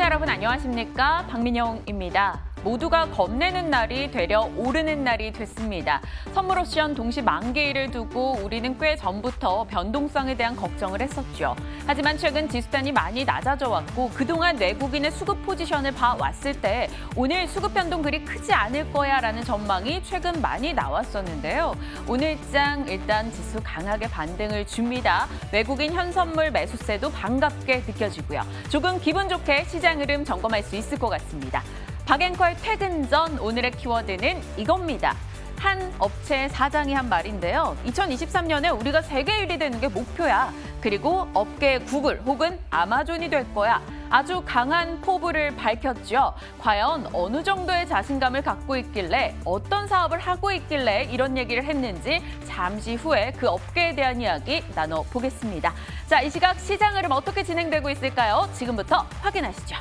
여러분 안녕하십니까? 박민영입니다. 모두가 겁내는 날이 되려 오르는 날이 됐습니다. 선물 옵션 동시 만기일을 두고 우리는 꽤 전부터 변동성에 대한 걱정을 했었죠. 하지만 최근 지수단이 많이 낮아져 왔고 그동안 외국인의 수급 포지션을 봐왔을 때 오늘 수급 변동 그리 크지 않을 거야라는 전망이 최근 많이 나왔었는데요. 오늘장 일단 지수 강하게 반등을 줍니다. 외국인 현선물 매수세도 반갑게 느껴지고요. 조금 기분 좋게 시장 흐름 점검할 수 있을 것 같습니다. 박앵커의 퇴근 전 오늘의 키워드는 이겁니다. 한 업체 사장이 한 말인데요. 2023년에 우리가 세계 1위 되는 게 목표야. 그리고 업계의 구글 혹은 아마존이 될 거야. 아주 강한 포부를 밝혔죠. 과연 어느 정도의 자신감을 갖고 있길래 어떤 사업을 하고 있길래 이런 얘기를 했는지 잠시 후에 그 업계에 대한 이야기 나눠보겠습니다. 자, 이 시각 시장 흐름 어떻게 진행되고 있을까요? 지금부터 확인하시죠.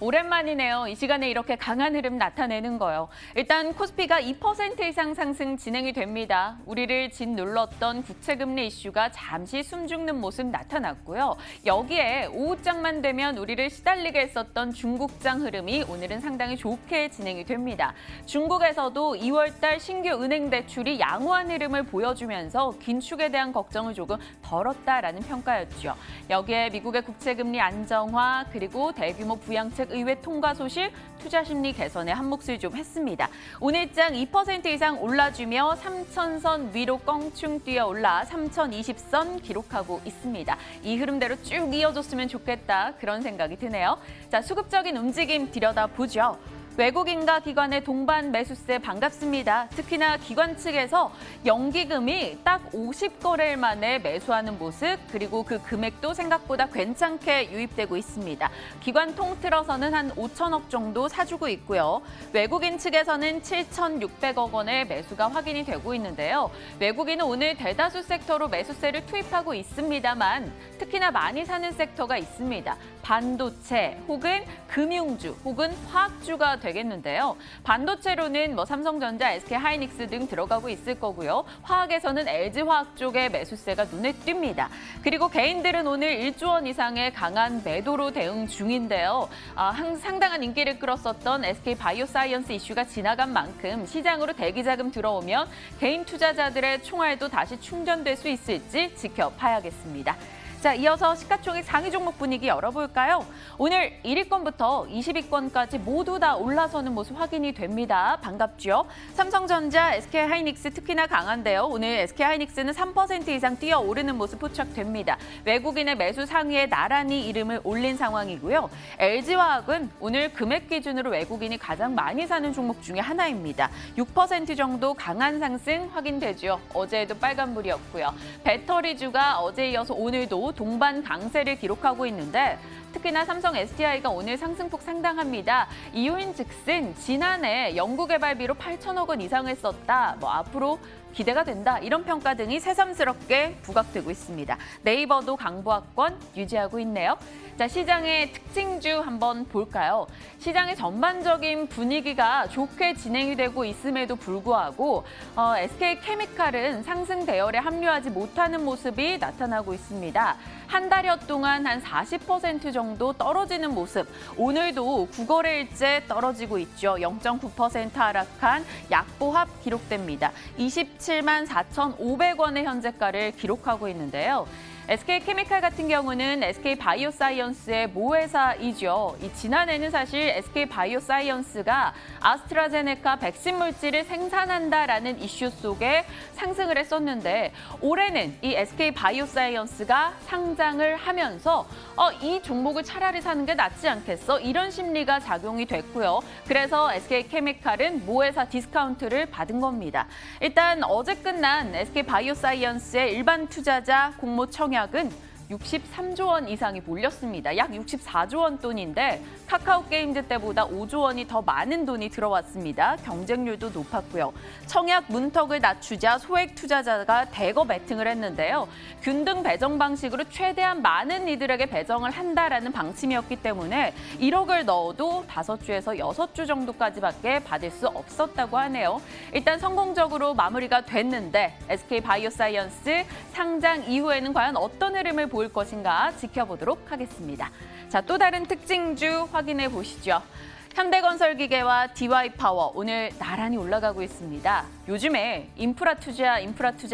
오랜만이네요. 이 시간에 이렇게 강한 흐름 나타내는 거요. 일단 코스피가 2% 이상 상승 진행이 됩니다. 우리를 짓눌렀던 국채금리 이슈가 잠시 숨죽는 모습 나타났고요. 여기에 오후장만 되면 우리를 시달리게 했었던 중국장 흐름이 오늘은 상당히 좋게 진행이 됩니다. 중국에서도 2월 달 신규 은행 대출이 양호한 흐름을 보여주면서 긴축에 대한 걱정을 조금 덜었다라는 평가였죠. 여기에 미국의 국채금리 안정화 그리고 대규모 부양책 의회 통과 소식, 투자 심리 개선에 한몫을 좀 했습니다. 오늘장 2% 이상 올라주며 3,000선 위로 껑충 뛰어올라 3,020선 기록하고 있습니다. 이 흐름대로 쭉 이어졌으면 좋겠다 그런 생각이 드네요. 자, 수급적인 움직임 들여다보죠. 외국인과 기관의 동반 매수세 반갑습니다. 특히나 기관 측에서 연기금이 딱 50거래일 만에 매수하는 모습, 그리고 그 금액도 생각보다 괜찮게 유입되고 있습니다. 기관 통틀어서는 한 5천억 정도 사주고 있고요. 외국인 측에서는 7,600억 원의 매수가 확인이 되고 있는데요. 외국인은 오늘 대다수 섹터로 매수세를 투입하고 있습니다만 특히나 많이 사는 섹터가 있습니다. 반도체 혹은 금융주 혹은 화학주가 되겠는데요. 반도체로는 삼성전자, SK하이닉스 등 들어가고 있을 거고요. 화학에서는 LG화학 쪽의 매수세가 눈에 띕니다. 그리고 개인들은 오늘 1조 원 이상의 강한 매도로 대응 중인데요. 상당한 인기를 끌었었던 SK바이오사이언스 이슈가 지나간 만큼 시장으로 대기자금 들어오면 개인 투자자들의 총알도 다시 충전될 수 있을지 지켜봐야겠습니다. 자, 이어서 시가총액 상위 종목 분위기 열어볼까요? 오늘 1위권부터 20위권까지 모두 다 올라서는 모습 확인이 됩니다. 반갑죠? 삼성전자, SK하이닉스 특히나 강한데요. 오늘 SK하이닉스는 3% 이상 뛰어오르는 모습 포착됩니다. 외국인의 매수 상위에 나란히 이름을 올린 상황이고요. LG화학은 오늘 금액 기준으로 외국인이 가장 많이 사는 종목 중에 하나입니다. 6% 정도 강한 상승 확인되죠. 어제에도 빨간불이었고요. 배터리주가 어제에 이어서 오늘도 동반 강세를 기록하고 있는데 특히나 삼성 SDI가 오늘 상승폭 상당합니다. 이유인즉슨 지난해 연구개발비로 8천억 원 이상을 썼다. 앞으로 기대가 된다. 이런 평가 등이 새삼스럽게 부각되고 있습니다. 네이버도 강보합권 유지하고 있네요. 자, 시장의 특징주 한번 볼까요? 시장의 전반적인 분위기가 좋게 진행이 되고 있음에도 불구하고 SK케미칼은 상승 대열에 합류하지 못하는 모습이 나타나고 있습니다. 한 달여 동안 한 40% 정도 떨어지는 모습. 오늘도 9거래일째 떨어지고 있죠. 0.9% 하락한 약보합 기록됩니다. 27만 4,500원의 현재가를 기록하고 있는데요. SK케미칼 같은 경우는 SK바이오사이언스의 모회사이죠. 지난해는 사실 SK바이오사이언스가 아스트라제네카 백신 물질을 생산한다라는 이슈 속에 상승을 했었는데 올해는 이 SK바이오사이언스가 상장을 하면서 이 종목을 차라리 사는 게 낫지 않겠어? 이런 심리가 작용이 됐고요. 그래서 SK케미칼은 모회사 디스카운트를 받은 겁니다. 일단 어제 끝난 SK바이오사이언스의 일반 투자자 공모 청약은 63조 원 이상이 몰렸습니다. 약 64조 원 돈인데 카카오 게임즈 때보다 5조 원이 더 많은 돈이 들어왔습니다. 경쟁률도 높았고요. 청약 문턱을 낮추자 소액 투자자가 대거 베팅을 했는데요. 균등 배정 방식으로 최대한 많은 이들에게 배정을 한다라는 방침이었기 때문에 1억을 넣어도 5주에서 6주 정도까지밖에 받을 수 없었다고 하네요. 일단 성공적으로 마무리가 됐는데 SK바이오사이언스 상장 이후에는 과연 어떤 흐름을 보일 것인가 지켜보도록 하겠습니다. 자, 또 다른 특징주 확인해 보시죠. 현대건설기계와 DY파워 오늘 나란히 올라가고 있습니다. 요즘에 인프라 투자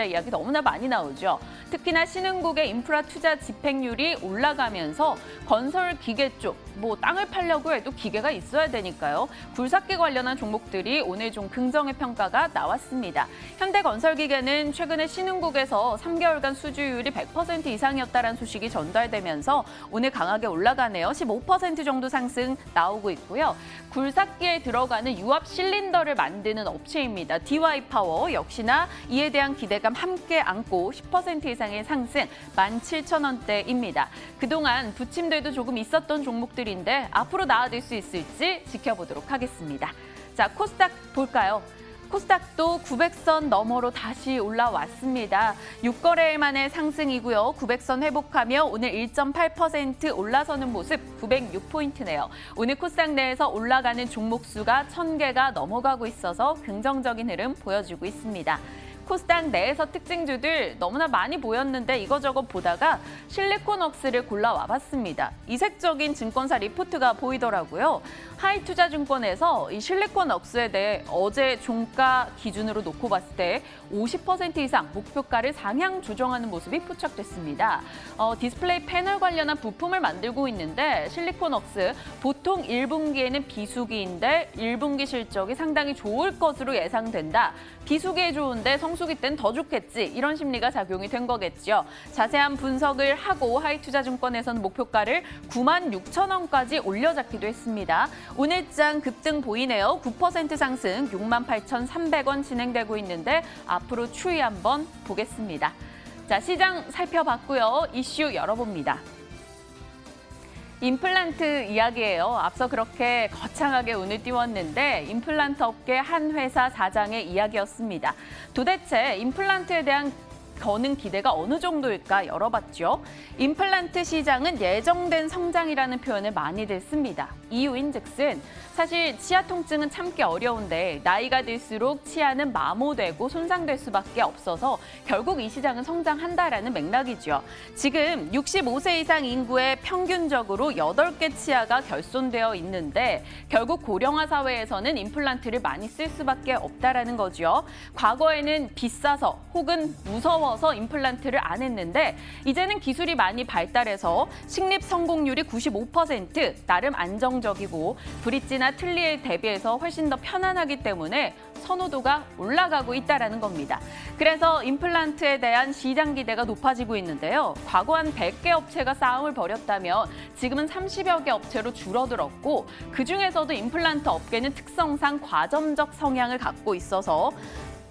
이야기 너무나 많이 나오죠. 특히나 신흥국의 인프라 투자 집행률이 올라가면서 건설 기계 쪽, 땅을 팔려고 해도 기계가 있어야 되니까요. 굴삭기 관련한 종목들이 오늘 좀 긍정의 평가가 나왔습니다. 현대건설기계는 최근에 신흥국에서 3개월간 수주율이 100% 이상이었다는 소식이 전달되면서 오늘 강하게 올라가네요. 15% 정도 상승 나오고 있고요. 굴삭기에 들어가는 유압 실린더를 만드는 업체입니다. DY파워 역시나 이에 대한 기대감 함께 안고 10% 이상의 상승 17,000원대입니다. 그동안 부침들도 조금 있었던 종목들인데 앞으로 나아질 수 있을지 지켜보도록 하겠습니다. 자, 코스닥 볼까요? 코스닥도 900선 너머로 다시 올라왔습니다. 6거래일 만의 상승이고요. 900선 회복하며 오늘 1.8% 올라서는 모습 906포인트네요. 오늘 코스닥 내에서 올라가는 종목 수가 1000개가 넘어가고 있어서 긍정적인 흐름 보여주고 있습니다. 코스닥 내에서 특징주들 너무나 많이 보였는데 이거저거 보다가 실리콘웍스를 골라와봤습니다. 이색적인 증권사 리포트가 보이더라고요. 하이투자증권에서 이 실리콘웍스에 대해 어제 종가 기준으로 놓고 봤을 때 50% 이상 목표가를 상향 조정하는 모습이 포착됐습니다. 디스플레이 패널 관련한 부품을 만들고 있는데 실리콘웍스 보통 1분기에는 비수기인데 1분기 실적이 상당히 좋을 것으로 예상된다. 비수기에 좋은데 성수기 때는 더 좋겠지. 이런 심리가 작용이 된 거겠죠. 자세한 분석을 하고 하이투자증권에서는 목표가를 96,000원까지 올려잡기도 했습니다. 오늘장 급등 보이네요. 9% 상승 68,300원 진행되고 있는데 앞으로 추이 한번 보겠습니다. 자, 시장 살펴봤고요. 이슈 열어봅니다. 임플란트 이야기예요. 앞서 그렇게 거창하게 오늘 띄웠는데 임플란트 업계 한 회사 사장의 이야기였습니다. 도대체 임플란트에 대한 거는 기대가 어느 정도일까 열어봤죠. 임플란트 시장은 예정된 성장이라는 표현을 많이들 씁니다. 이유인즉슨 사실 치아 통증은 참기 어려운데 나이가 들수록 치아는 마모되고 손상될 수밖에 없어서 결국 이 시장은 성장한다라는 맥락이죠. 지금 65세 이상 인구의 평균적으로 8개 치아가 결손되어 있는데 결국 고령화 사회에서는 임플란트를 많이 쓸 수밖에 없다라는 거죠. 과거에는 비싸서 혹은 무서워서 임플란트를 안 했는데 이제는 기술이 많이 발달해서 식립 성공률이 95%, 나름 안정적이고 브릿지나 틀니에 대비해서 훨씬 더 편안하기 때문에 선호도가 올라가고 있다는 겁니다. 그래서 임플란트에 대한 시장 기대가 높아지고 있는데요. 과거 한 100개 업체가 싸움을 벌였다면 지금은 30여 개 업체로 줄어들었고 그중에서도 임플란트 업계는 특성상 과점적 성향을 갖고 있어서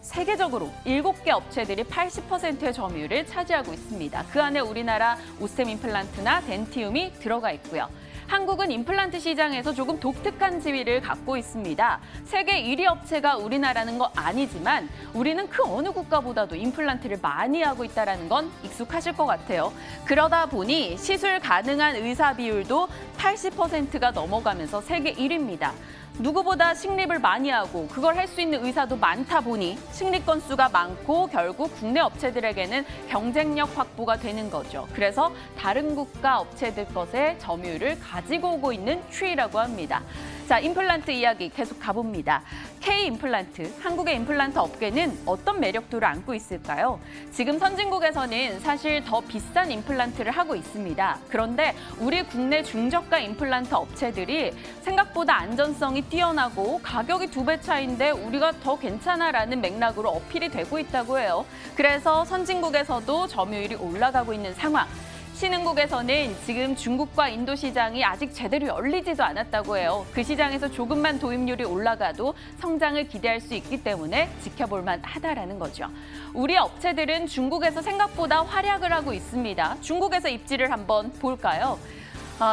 세계적으로 7개 업체들이 80%의 점유율을 차지하고 있습니다. 그 안에 우리나라 오스템 임플란트나 덴티움이 들어가 있고요. 한국은 임플란트 시장에서 조금 독특한 지위를 갖고 있습니다. 세계 1위 업체가 우리나라는 건 아니지만 우리는 그 어느 국가보다도 임플란트를 많이 하고 있다는 건 익숙하실 것 같아요. 그러다 보니 시술 가능한 의사 비율도 80%가 넘어가면서 세계 1위입니다. 누구보다 식립을 많이 하고 그걸 할 수 있는 의사도 많다 보니 식립 건수가 많고 결국 국내 업체들에게는 경쟁력 확보가 되는 거죠. 그래서 다른 국가 업체들 것의 점유율을 가지고 오고 있는 추이라고 합니다. 자, 임플란트 이야기 계속 가봅니다. K-임플란트, 한국의 임플란트 업계는 어떤 매력도를 안고 있을까요? 지금 선진국에서는 사실 더 비싼 임플란트를 하고 있습니다. 그런데 우리 국내 중저가 임플란트 업체들이 생각보다 안전성이 뛰어나고 가격이 2배 차이인데 우리가 더 괜찮아라는 맥락으로 어필이 되고 있다고 해요. 그래서 선진국에서도 점유율이 올라가고 있는 상황. 신흥국에서는 지금 중국과 인도 시장이 아직 제대로 열리지도 않았다고 해요. 그 시장에서 조금만 도입률이 올라가도 성장을 기대할 수 있기 때문에 지켜볼 만하다라는 거죠. 우리 업체들은 중국에서 생각보다 활약을 하고 있습니다. 중국에서 입지를 한번 볼까요?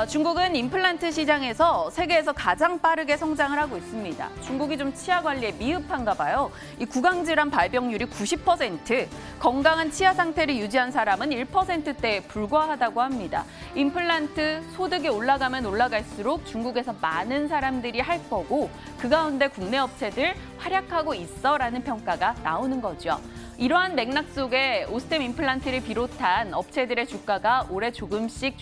중국은 임플란트 시장에서 세계에서 가장 빠르게 성장을 하고 있습니다. 중국이 좀 치아 관리에 미흡한가 봐요. 이 구강질환 발병률이 90%, 건강한 치아 상태를 유지한 사람은 1%대에 불과하다고 합니다. 임플란트 소득이 올라가면 올라갈수록 중국에서 많은 사람들이 할 거고 그 가운데 국내 업체들 활약하고 있어라는 평가가 나오는 거죠. 이러한 맥락 속에 오스템 임플란트를 비롯한 업체들의 주가가 올해 조금씩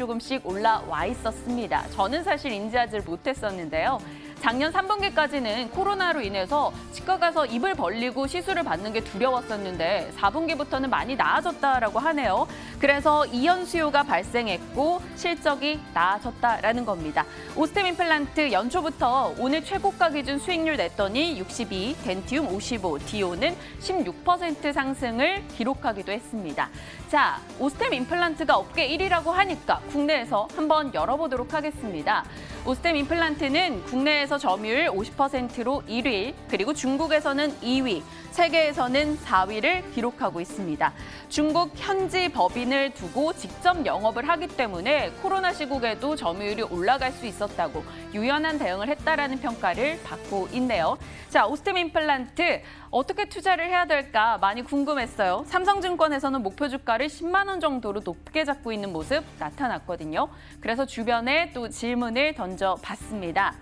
올라와 있었습니다. 저는 사실 인지하지 못했었는데요. 작년 3분기까지는 코로나로 인해서 치과 가서 입을 벌리고 시술을 받는 게 두려웠었는데 4분기부터는 많이 나아졌다라고 하네요. 그래서 이연 수요가 발생했고 실적이 나아졌다라는 겁니다. 오스템 임플란트 연초부터 오늘 최고가 기준 수익률 냈더니 62, 덴티움 55, 디오는 16% 상승을 기록하기도 했습니다. 자, 오스템 임플란트가 업계 1위라고 하니까 국내에서 한번 열어보도록 하겠습니다. 오스템 임플란트는 국내에서 점유율 50%로 1위, 그리고 중국에서는 2위, 세계에서는 4위를 기록하고 있습니다. 중국 현지 법인을 두고 직접 영업을 하기 때문에 코로나 시국에도 점유율이 올라갈 수 있었다고 유연한 대응을 했다라는 평가를 받고 있네요. 자, 오스템 임플란트 어떻게 투자를 해야 될까 많이 궁금했어요. 삼성증권에서는 목표 주가를 10만 원 정도로 높게 잡고 있는 모습 나타났거든요. 그래서 주변에 또 질문을 던져봤습니다.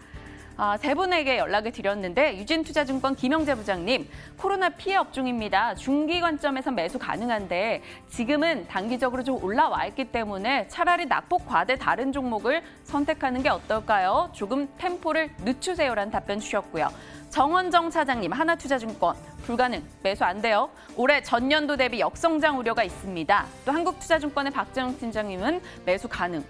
세 분에게 연락을 드렸는데 유진투자증권 김영재 부장님, 코로나 피해 업종입니다. 중기 관점에서 매수 가능한데 지금은 단기적으로 좀 올라와 있기 때문에 차라리 낙폭 과대 다른 종목을 선택하는 게 어떨까요? 조금 템포를 늦추세요라는 답변 주셨고요. 정원정 차장님, 하나투자증권 불가능, 매수 안 돼요. 올해 전년도 대비 역성장 우려가 있습니다. 또 한국투자증권의 박재영 팀장님은 매수 가능.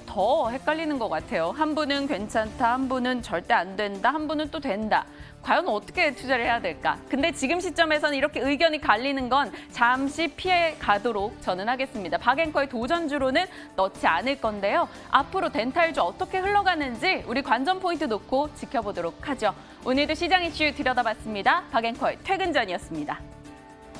더 헷갈리는 것 같아요. 한 분은 괜찮다, 한 분은 절대 안 된다, 한 분은 또 된다. 과연 어떻게 투자를 해야 될까? 근데 지금 시점에서는 이렇게 의견이 갈리는 건 잠시 피해 가도록 저는 하겠습니다. 박앵커의 도전주로는 넣지 않을 건데요. 앞으로 덴탈주 어떻게 흘러가는지 우리 관전 포인트 놓고 지켜보도록 하죠. 오늘도 시장 이슈 들여다봤습니다. 박앵커의 퇴근 전이었습니다.